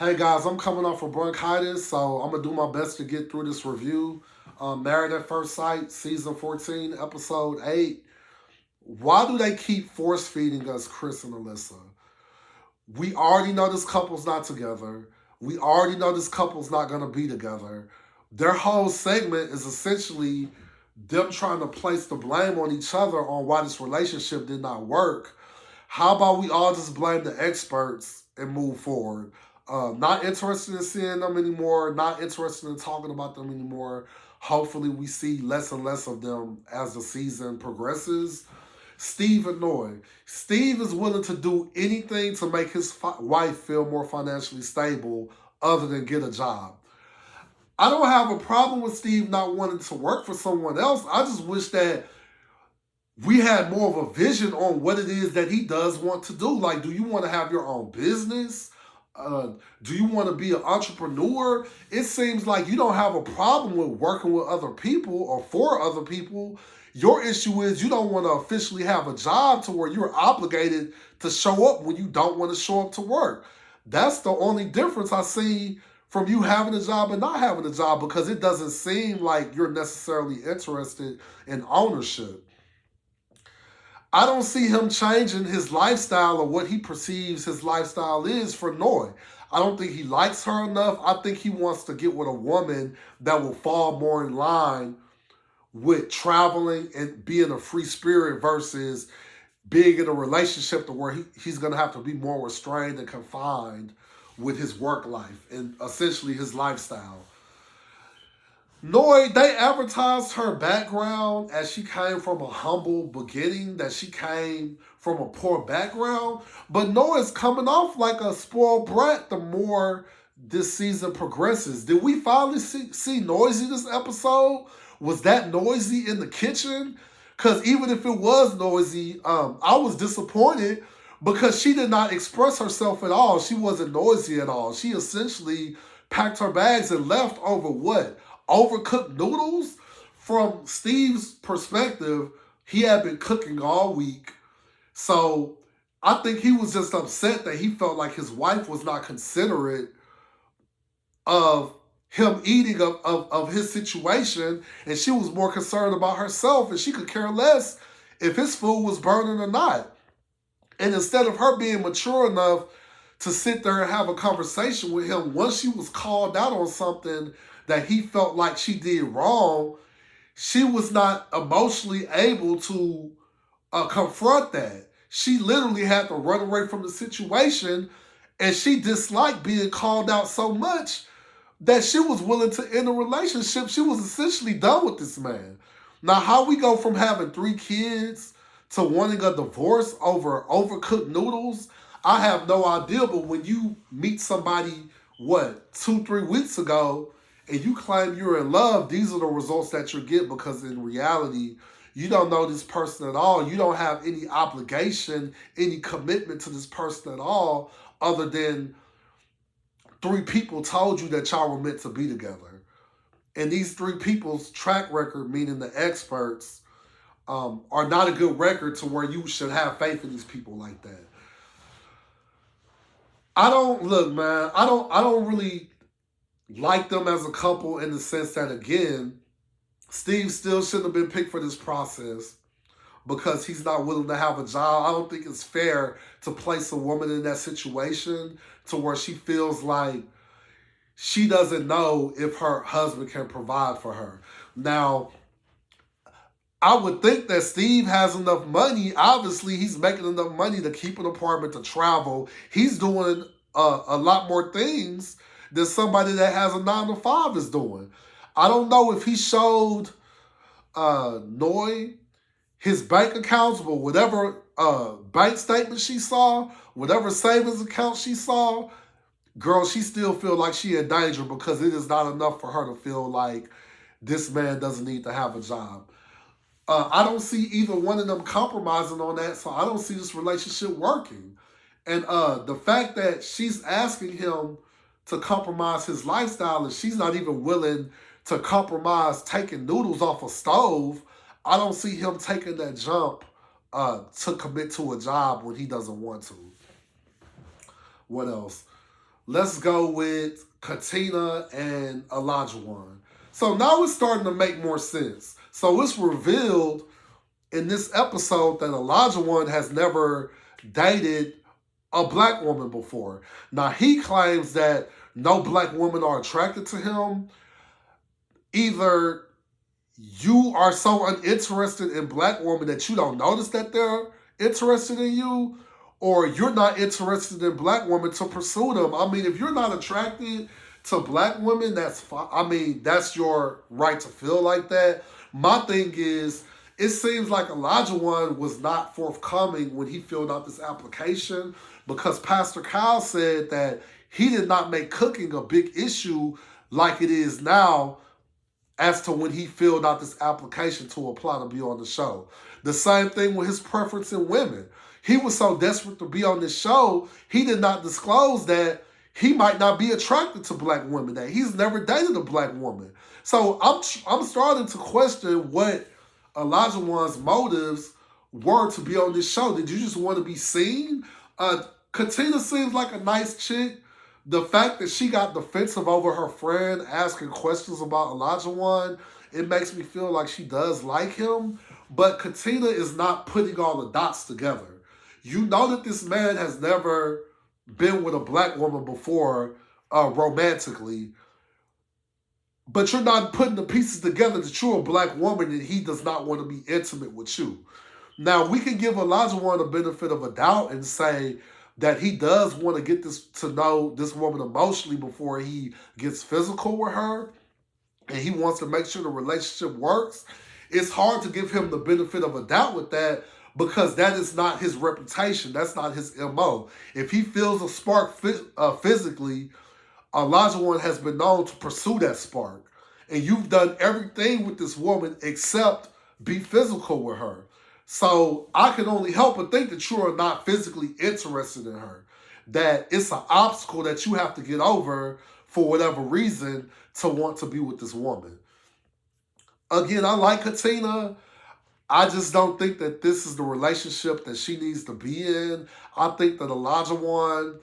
Hey guys, I'm coming off of bronchitis, so I'm gonna do my best to get through this review. Married at First Sight, season 14, episode 8. Why do they keep force feeding us Chris and Alyssa? We already know this couple's not together. We already know this couple's not gonna be together. Their whole segment is essentially them trying to place the blame on each other on why this relationship did not work. How about we all just blame the experts and move forward? Not interested in seeing them anymore. Not interested in talking about them anymore. Hopefully, we see less and less of them as the season progresses. Steve annoyed. Steve is willing to do anything to make his wife feel more financially stable other than get a job. I don't have a problem with Steve not wanting to work for someone else. I just wish that we had more of a vision on what it is that he does want to do. Like, do you want to have your own business? Do you want to be an entrepreneur? It seems like you don't have a problem with working with other people or for other people. Your issue is you don't want to officially have a job to where you're obligated to show up when you don't want to show up to work. That's the only difference I see from you having a job and not having a job, because it doesn't seem like you're necessarily interested in ownership. I don't see him changing his lifestyle or what he perceives his lifestyle is for Noy. I don't think he likes her enough. I think he wants to get with a woman that will fall more in line with traveling and being a free spirit versus being in a relationship to where he's going to have to be more restrained and confined with his work life and essentially his lifestyle. Noy, they advertised her background as she came from a humble beginning, that she came from a poor background. But Noy is coming off like a spoiled brat the more this season progresses. Did we finally see Noisy this episode? Was that Noisy in the kitchen? Because even if it was Noisy, I was disappointed because she did not express herself at all. She wasn't noisy at all. She essentially packed her bags and left over what? Overcooked noodles? From Steve's perspective, he had been cooking all week. So I think he was just upset that he felt like his wife was not considerate of him eating of his situation, and she was more concerned about herself, and she could care less if his food was burning or not. And instead of her being mature enough to sit there and have a conversation with him, once she was called out on something that he felt like she did wrong, she was not emotionally able to confront that. She literally had to run away from the situation, and she disliked being called out so much that she was willing to end a relationship. She was essentially done with this man. Now, how we go from having 3 kids to wanting a divorce over overcooked noodles, I have no idea. But when you meet somebody, what, 2, 3 weeks ago, and you claim you're in love, these are the results that you get, because in reality, you don't know this person at all. You don't have any obligation, any commitment to this person at all, other than 3 people told you that y'all were meant to be together. And these 3 people's track record, meaning the experts, are not a good record to where you should have faith in these people like that. I don't look, man. I don't really like them as a couple, in the sense that, again, Steve still shouldn't have been picked for this process because he's not willing to have a job. I don't think it's fair to place a woman in that situation to where she feels like she doesn't know if her husband can provide for her. Now, I would think that Steve has enough money. Obviously, he's making enough money to keep an apartment, to travel. He's doing a lot more things than somebody that has a 9 to 5 is doing. I don't know if he showed Noy his bank accounts, but whatever bank statement she saw, whatever savings account she saw, girl, she still feel like she in danger, because it is not enough for her to feel like this man doesn't need to have a job. I don't see either one of them compromising on that, so I don't see this relationship working. And the fact that she's asking him to compromise his lifestyle, and she's not even willing to compromise taking noodles off a stove, I don't see him taking that jump to commit to a job when he doesn't want to. What else? let's go with Katina and Olajuwon. So now it's starting to make more sense. So it's revealed in this episode that Olajuwon has never dated a black woman before. Now he claims that no black women are attracted to him. Either you are so uninterested in black women that you don't notice that they're interested in you, or you're not interested in black women to pursue them. I mean, if you're not attracted to black women, that's fine. I mean, that's your right to feel like that. My thing is, it seems like Olajuwon was not forthcoming when he filled out this application, because Pastor Kyle said that he did not make cooking a big issue like it is now as to when he filled out this application to apply to be on the show. The same thing with his preference in women. He was so desperate to be on this show, he did not disclose that he might not be attracted to black women, that he's never dated a black woman. So I'm starting to question what Olajuwon's motives were to be on this show. Did you just want to be seen? Katina seems like a nice chick. The fact that she got defensive over her friend asking questions about Olajuwon, it makes me feel like she does like him. But Katina is not putting all the dots together. You know that this man has never been with a black woman before romantically, but you're not putting the pieces together that you're a black woman and he does not want to be intimate with you. Now, we can give Olajuwon the benefit of a doubt and say that he does want to get to know this woman emotionally before he gets physical with her, and he wants to make sure the relationship works. It's hard to give him the benefit of a doubt with that, because that is not his reputation. That's not his MO. If he feels a spark physically, Olajuwon has been known to pursue that spark. And you've done everything with this woman except be physical with her. So I can only help but think that you are not physically interested in her. That it's an obstacle that you have to get over for whatever reason to want to be with this woman. Again, I like Katina. I just don't think that this is the relationship that she needs to be in. I think that Olajuwon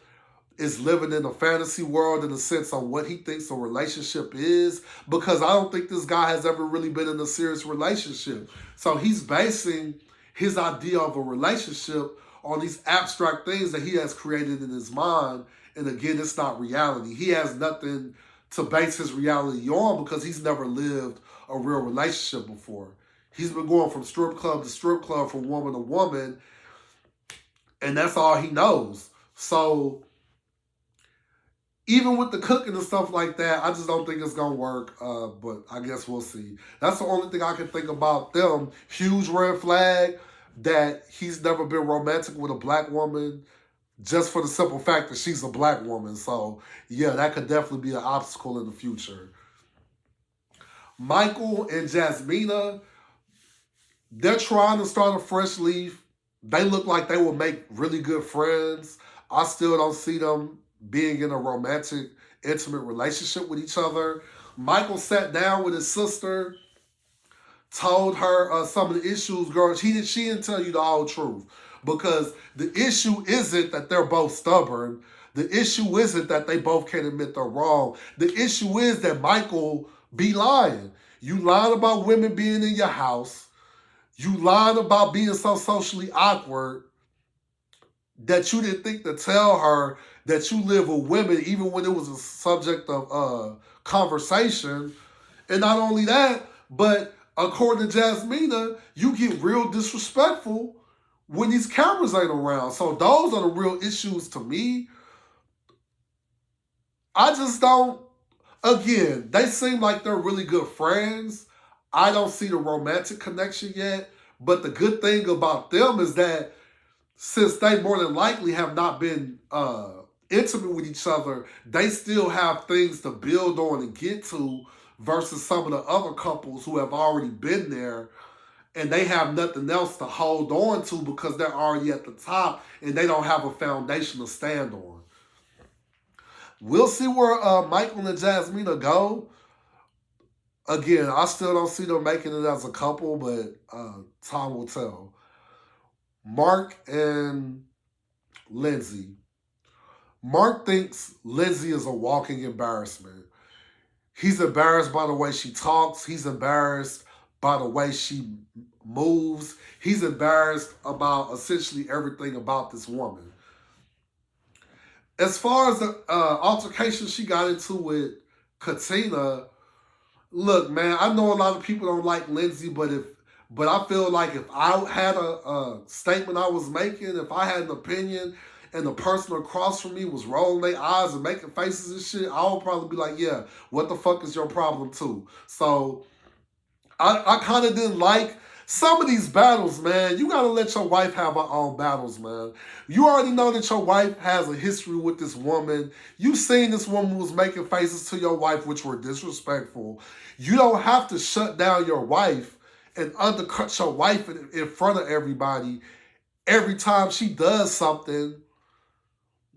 is living in a fantasy world in a sense on what he thinks a relationship is, because I don't think this guy has ever really been in a serious relationship. So he's basing his idea of a relationship on these abstract things that he has created in his mind. And again, it's not reality. He has nothing to base his reality on because he's never lived a real relationship before. He's been going from strip club to strip club, from woman to woman, and that's all he knows. So even with the cooking and stuff like that, I just don't think it's going to work, but I guess we'll see. That's the only thing I can think about them. Huge red flag that he's never been romantic with a black woman, just for the simple fact that she's a black woman. So, yeah, that could definitely be an obstacle in the future. Michael and Jasmina, they're trying to start a fresh leaf. They look like they will make really good friends. I still don't see them being in a romantic, intimate relationship with each other. Michael sat down with his sister, told her some of the issues, girl. She didn't tell you the whole truth, because the issue isn't that they're both stubborn. The issue isn't that they both can't admit they're wrong. The issue is that Michael be lying. You lied about women being in your house. You lied about being so socially awkward that you didn't think to tell her that you live with women, even when it was a subject of conversation. And not only that, but according to Jasmina, you get real disrespectful when these cameras ain't around. So those are the real issues to me. I just don't, again, they seem like they're really good friends. I don't see the romantic connection yet. But the good thing about them is that since they more than likely have not been intimate with each other, they still have things to build on and get to, versus some of the other couples who have already been there and they have nothing else to hold on to because they're already at the top and they don't have a foundation to stand on. We'll see where Michael and Jasmina go. Again, I still don't see them making it as a couple, but time will tell. Mark and Lindsay. Mark thinks Lindsay is a walking embarrassment. He's embarrassed by the way she talks. He's embarrassed by the way she moves. He's embarrassed about essentially everything about this woman. As far as the altercation she got into with Katina, look, man, I know a lot of people don't like Lindsay, but I feel like if I had a statement I was making, if I had an opinion, and the person across from me was rolling their eyes and making faces and shit, I would probably be like, yeah, what the fuck is your problem too? So I kind of didn't like some of these battles, man. You gotta let your wife have her own battles, man. You already know that your wife has a history with this woman. You seen this woman was making faces to your wife which were disrespectful. You don't have to shut down your wife and undercut your wife in front of everybody every time she does something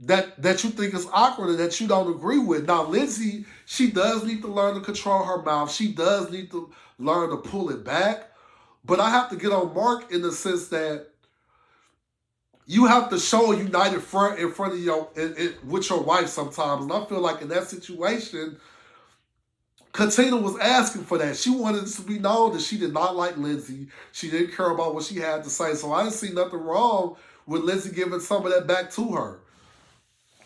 that you think is awkward and that you don't agree with. Now, Lindsay, she does need to learn to control her mouth. She does need to learn to pull it back. But I have to get on Mark in the sense that you have to show a united front in front of with your wife sometimes. And I feel like in that situation, Katina was asking for that. She wanted it to be known that she did not like Lindsay. She didn't care about what she had to say. So I didn't see nothing wrong with Lindsay giving some of that back to her.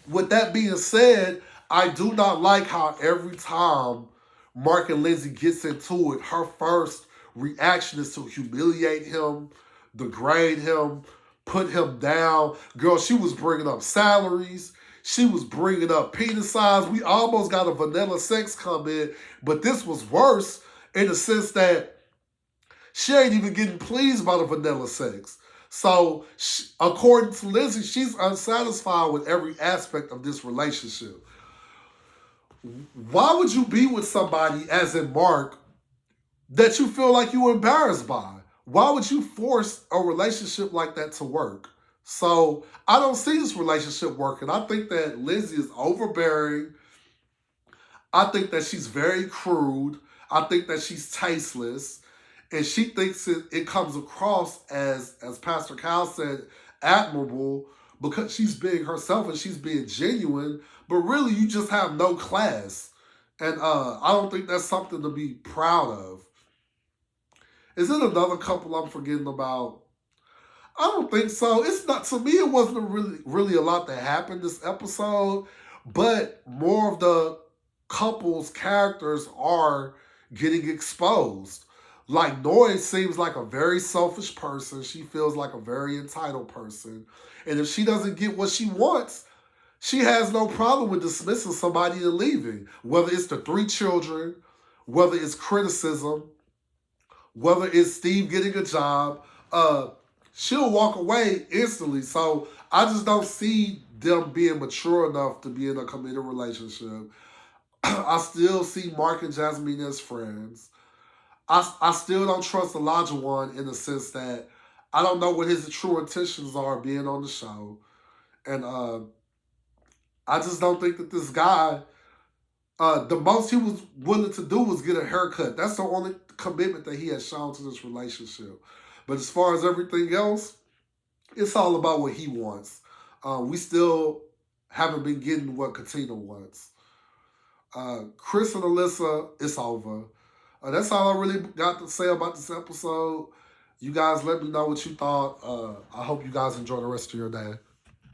With that being said, I do not like how every time Mark and Lindsay gets into it, her first reaction is to humiliate him, degrade him, put him down. Girl, she was bringing up salaries. She was bringing up penis size. We almost got a vanilla sex comment, but this was worse in the sense that she ain't even getting pleased by the vanilla sex. So, according to Lindsay, she's unsatisfied with every aspect of this relationship. Why would you be with somebody, as in Mark, that you feel like you're embarrassed by? Why would you force a relationship like that to work? So, I don't see this relationship working. I think that Lindsay is overbearing. I think that she's very crude. I think that she's tasteless. And she thinks it comes across as Pastor Cal said, admirable because she's being herself and she's being genuine, but really you just have no class. And I don't think that's something to be proud of. Is it another couple I'm forgetting about? I don't think so. It's not, to me, it wasn't really a lot that happened this episode, but more of the couple's characters are getting exposed. Like, Noy seems like a very selfish person. She feels like a very entitled person. And if she doesn't get what she wants, she has no problem with dismissing somebody and leaving. Whether it's the 3 children, whether it's criticism, whether it's Steve getting a job, she'll walk away instantly. So I just don't see them being mature enough to be in a committed relationship. I still see Mark and Jasmine as friends. I still don't trust Elijah One in the sense that I don't know what his true intentions are being on the show. And I just don't think that this guy, the most he was willing to do was get a haircut. That's the only commitment that he has shown to this relationship. But as far as everything else, it's all about what he wants. We still haven't been getting what Katina wants. Chris and Alyssa, it's over. That's all I really got to say about this episode. You guys let me know what you thought. I hope you guys enjoy the rest of your day.